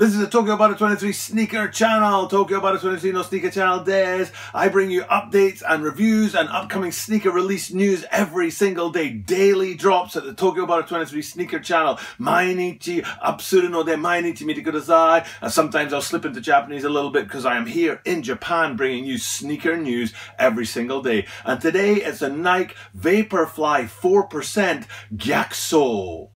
This is the Tokyo Butter 23 sneaker channel. Tokyo Butter 23 no sneaker channel des. I bring you updates and reviews and upcoming sneaker release news every single day. Daily drops at the Tokyo Butter 23 sneaker channel. Mainichi absuru no de mainichi mite kudasai. And sometimes I'll slip into Japanese a little bit because I am here in Japan bringing you sneaker news every single day. And today it's a Nike Vaporfly 4% Gyakusou.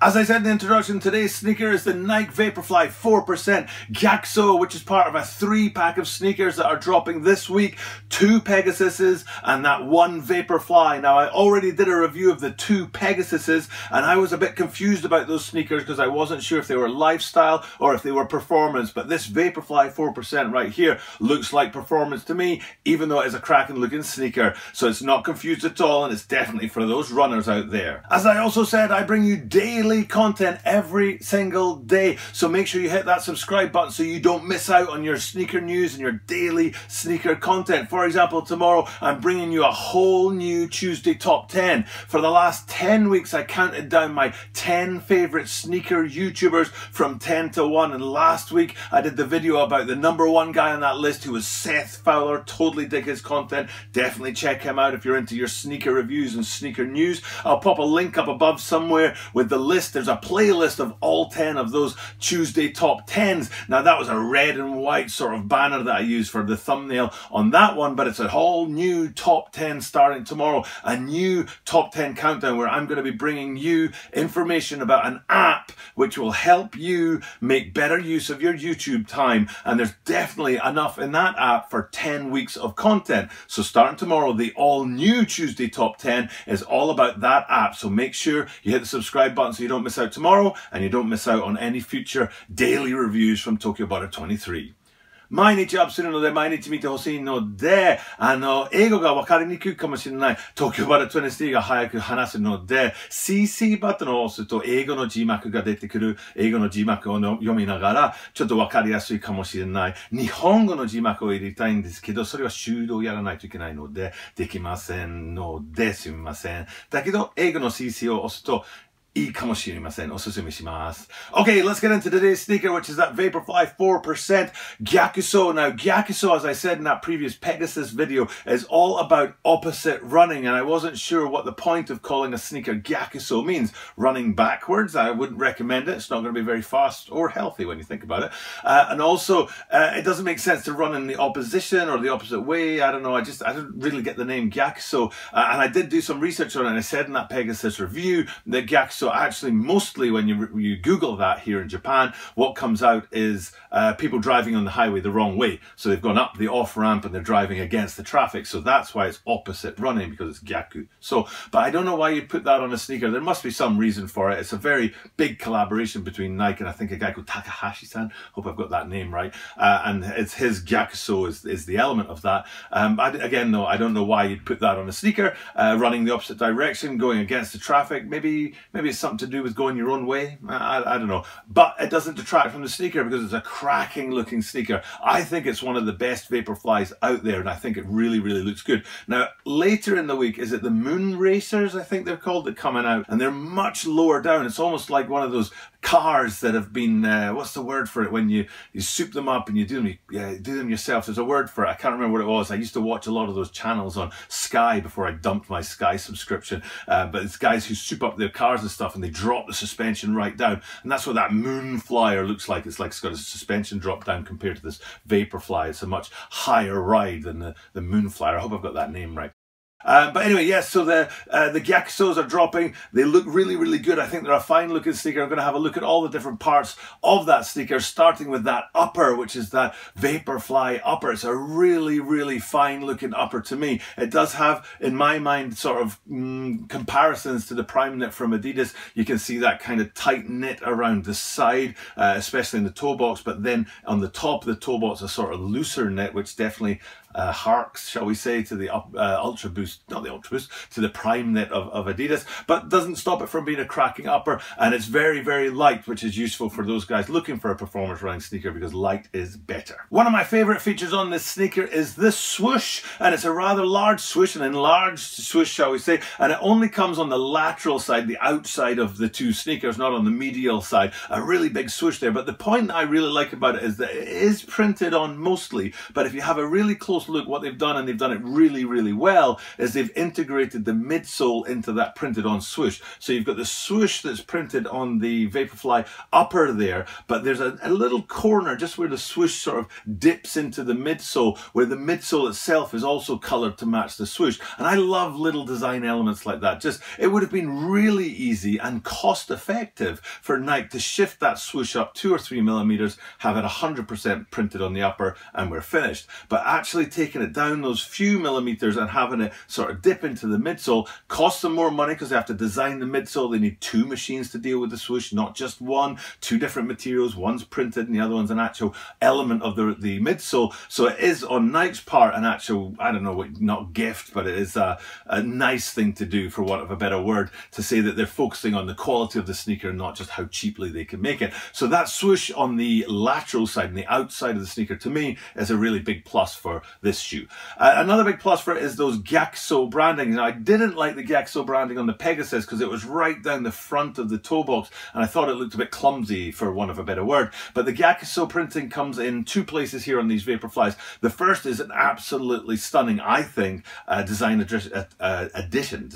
As I said in the introduction, today's sneaker is the Nike Vaporfly 4% Gyakusou, which is part of a 3-pack of sneakers that are dropping this week. 2 Pegasuses and that 1 Vaporfly. Now, I already did a review of the 2 Pegasuses, and I was a bit confused about those sneakers because I wasn't sure if they were lifestyle or if they were performance. But this Vaporfly 4% right here looks like performance to me, even though it is a cracking looking sneaker. So it's not confused at all, and it's definitely for those runners out there. As I also said, I bring you daily content every single day, so make sure you hit that subscribe button so you don't miss out on your sneaker news and your daily sneaker content. For example, tomorrow I'm bringing you a whole new Tuesday top 10. For the last 10 weeks I counted down my 10 favorite sneaker YouTubers from 10 to 1, and last week I did the video about the #1 guy on that list, who was Seth Fowler. Totally dig his content. Definitely check him out if you're into your sneaker reviews and sneaker news. I'll pop a link up above somewhere with the list. There's a playlist of all 10 of those Tuesday top 10s. Now, that was a red and white sort of banner that I used for the thumbnail on that one, but it's a whole new top 10 starting tomorrow, a new top 10 countdown where I'm going to be bringing you information about an app which will help you make better use of your YouTube time. And there's definitely enough in that app for 10 weeks of content. So starting tomorrow, the all new Tuesday top 10 is all about that app. So make sure you hit the subscribe button so you don't miss out tomorrow, and you don't miss out on any future daily reviews from Tokyo Butter 23. 毎日アップするので毎日見てほしいので、英語が分かりにくいかもしれないTokyo Butter 23が早く話すので、CC バトンを押すと英語の字幕が出てくる。英語の字幕を読みながら、ちょっと分かりやすいかもしれない。日本語の字幕を入れたいんですけど、それは手動やらないといけないので、できませんので、すみません。だけど、英語の CC を押すと、いいかもしれません。おすすめします。Okay, let's get into today's sneaker, which is that Vaporfly 4% Gyakusou. Now, Gyakusou, as I said in that previous Pegasus video, is all about opposite running, and I wasn't sure what the point of calling a sneaker Gyakusou means. Running backwards, I wouldn't recommend it. It's not going to be very fast or healthy when you think about it. And also, it doesn't make sense to run in the opposition or the opposite way. I don't know. I don't really get the name Gyakusou. And I did do some research on it, and I said in that Pegasus review that Gyakusou, actually, mostly when you Google that here in Japan, what comes out is people driving on the highway the wrong way. So they've gone up the off-ramp and they're driving against the traffic. So that's why it's opposite running, because it's Gyaku. So, but I don't know why you'd put that on a sneaker. There must be some reason for it. It's a very big collaboration between Nike and I think a guy called Takahashi-san. Hope I've got that name right. And it's his Gyakusou is the element of that. Again, no, I don't know why you'd put that on a sneaker. Running the opposite direction, going against the traffic. Maybe it's something to do with going your own way. I don't know. But it doesn't detract from the sneaker because it's a cracking looking sneaker. I think it's one of the best Vaporflies out there, and I think it really, really looks good. Now, later in the week, is it the Moon Racers, I think they're called, that coming out, and they're much lower down. It's almost like one of those cars that have been, what's the word for it, when you soup them up and you do them yourself. There's a word for it. I can't remember what it was. I used to watch a lot of those channels on Sky before I dumped my Sky subscription. But it's guys who soup up their cars and stuff, and they drop the suspension right down. And that's what that Moon Flyer looks like. It's like it's got a suspension drop down compared to this Vaporfly. It's a much higher ride than the Moon Flyer. I hope I've got that name right. But anyway, yes, so the Gyakusous are dropping. They look really, really good. I think they're a fine looking sneaker. I'm going to have a look at all the different parts of that sneaker, starting with that upper, which is that Vaporfly upper. It's a really, really fine looking upper to me. It does have, in my mind, sort of comparisons to the Prime Knit from Adidas. You can see that kind of tight knit around the side, especially in the toe box, but then on the top of the toe box, a sort of looser knit, which definitely harks, shall we say, to the Ultra Boost, not the Ultra Boost, to the Prime knit of Adidas, but doesn't stop it from being a cracking upper, and it's very, very light, which is useful for those guys looking for a performance running sneaker because light is better. One of my favourite features on this sneaker is this swoosh, and it's a rather large swoosh, an enlarged swoosh, shall we say, and it only comes on the lateral side, the outside of the two sneakers, not on the medial side. A really big swoosh there, but the point I really like about it is that it is printed on mostly, but if you have a really close look, what they've done, and they've done it really, really well, is they've integrated the midsole into that printed on swoosh. So you've got the swoosh that's printed on the Vaporfly upper there, but there's a little corner just where the swoosh sort of dips into the midsole, where the midsole itself is also coloured to match the swoosh. And I love little design elements like that. Just, it would have been really easy and cost effective for Nike to shift that swoosh up 2 or 3 millimeters, have it 100% printed on the upper, and we're finished. But actually taking it down those few millimeters and having it sort of dip into the midsole costs them more money because they have to design the midsole. They need 2 machines to deal with the swoosh, not just one. 2 different materials, one's printed and the other one's an actual element of the midsole. So it is on Nike's part an actual, I don't know what, not gift, but it is a nice thing to do, for want of a better word, to say that they're focusing on the quality of the sneaker, not just how cheaply they can make it. So that swoosh on the lateral side and the outside of the sneaker, to me, is a really big plus for this shoe. Another big plus for it is those Gyakusou branding. Now, I didn't like the Gyakusou branding on the Pegasus because it was right down the front of the toe box, and I thought it looked a bit clumsy, for want of a better word. But the Gyakusou printing comes in 2 places here on these Vaporflies. The first is an absolutely stunning, I think, design addition,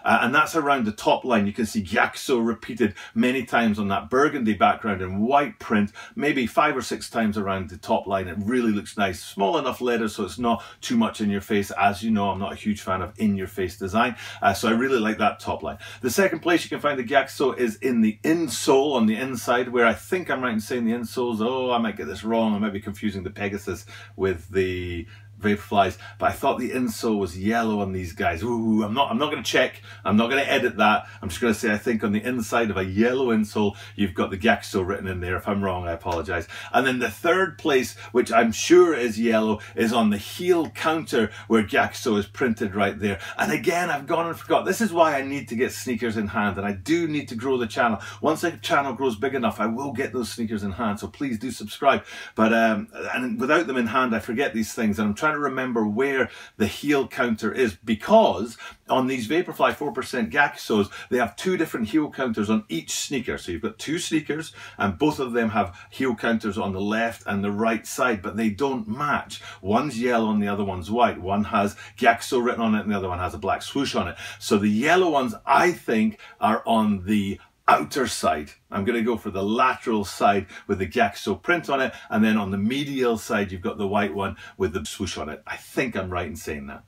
and that's around the top line. You can see Gyakusou repeated many times on that burgundy background in white print, maybe 5 or 6 times around the top line. It really looks nice. Small enough letter so it's not too much in your face. As you know, I'm not a huge fan of in-your-face design, so I really like that top line. The second place you can find the Gyakusou is in the insole on the inside, where I think I'm right in saying the insoles, oh, I might get this wrong, I might be confusing the Pegasus with the Vaporflies, but I thought the insole was yellow on these guys. Ooh, I'm not going to check. I'm not going to edit that. I'm just going to say I think on the inside of a yellow insole, you've got the Gyakusou written in there. If I'm wrong, I apologize. And then the third place, which I'm sure is yellow, is on the heel counter where Gyakusou is printed right there. And again, I've gone and forgot. This is why I need to get sneakers in hand, and I do need to grow the channel. Once the channel grows big enough, I will get those sneakers in hand. So please do subscribe. But and without them in hand, I forget these things, and I'm trying to remember where the heel counter is, because on these Vaporfly 4% Gyakusous, they have 2 different heel counters on each sneaker. So you've got 2 sneakers and both of them have heel counters on the left and the right side, but they don't match. One's yellow and the other one's white. One has Gyakusou written on it and the other one has a black swoosh on it. So the yellow ones, I think, are on the outer side. I'm going to go for the lateral side with the Gyakusou print on it, and then on the medial side you've got the white one with the swoosh on it. I think I'm right in saying that.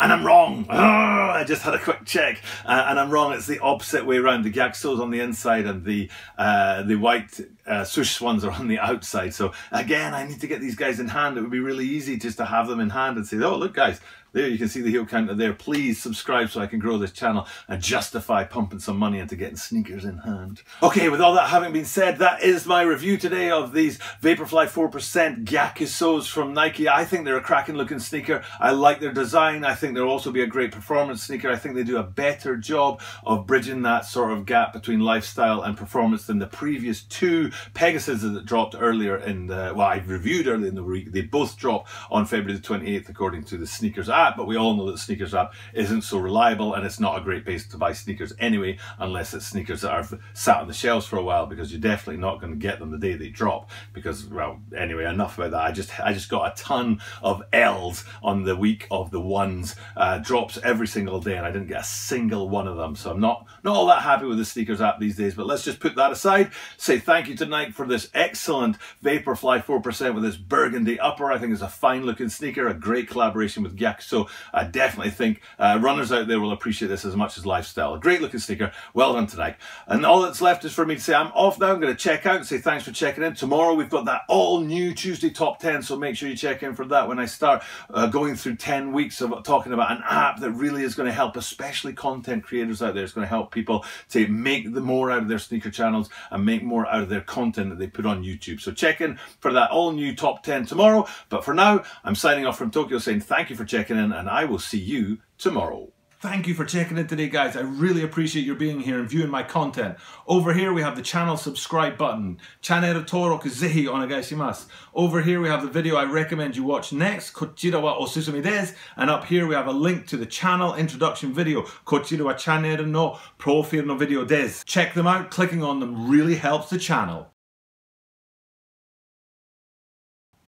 And I'm wrong. Oh, I just had a quick check, and I'm wrong. It's the opposite way around. The Gyakusou's on the inside, and the white swoosh ones are on the outside. So again, I need to get these guys in hand. It would be really easy just to have them in hand and say, oh, look, guys, there you can see the heel counter there. Please subscribe so I can grow this channel and justify pumping some money into getting sneakers in hand. Okay, with all that having been said, that is my review today of these Vaporfly 4% Gyakusous from Nike. I think they're a cracking looking sneaker. I like their design. I think they'll also be a great performance sneaker. I think they do a better job of bridging that sort of gap between lifestyle and performance than the previous 2 Pegasuses that dropped earlier in the, well, I reviewed earlier in the week. They both dropped on February the 28th according to the Sneakers app, but we all know that the Sneakers app isn't so reliable, and it's not a great place to buy sneakers anyway, unless it's sneakers that are sat on the shelves for a while, because you're definitely not going to get them the day they drop, because, well, anyway, enough about that. I just got a ton of L's on the week of the ones, drops every single day, and I didn't get a single one of them, so I'm not all that happy with the Sneakers app these days. But let's just put that aside, say thank you to Nike for this excellent Vaporfly 4% with this burgundy upper. I think it's a fine looking sneaker, a great collaboration with Gyakusou So I definitely think runners out there will appreciate this as much as lifestyle. A great looking sneaker. Well done to Nike. And all that's left is for me to say I'm off now. I'm going to check out and say thanks for checking in. Tomorrow we've got that all new Tuesday top 10, so make sure you check in for that when I start going through 10 weeks of talking about an app that really is going to help, especially content creators out there. It's going to help people to make the more out of their sneaker channels and make more out of their content that they put on YouTube. So check in for that all new top 10 tomorrow. But for now, I'm signing off from Tokyo saying thank you for checking in, and I will see you tomorrow. Thank you for checking in today, guys. I really appreciate your being here and viewing my content. Over here, we have the channel subscribe button. Channel登録ぜひお願いします. Over here, we have the video I recommend you watch next. こちらはおすすめです. And up here, we have a link to the channel introduction video. こちらはチャンネルのプロフィールのvideoです. Check them out. Clicking on them really helps the channel.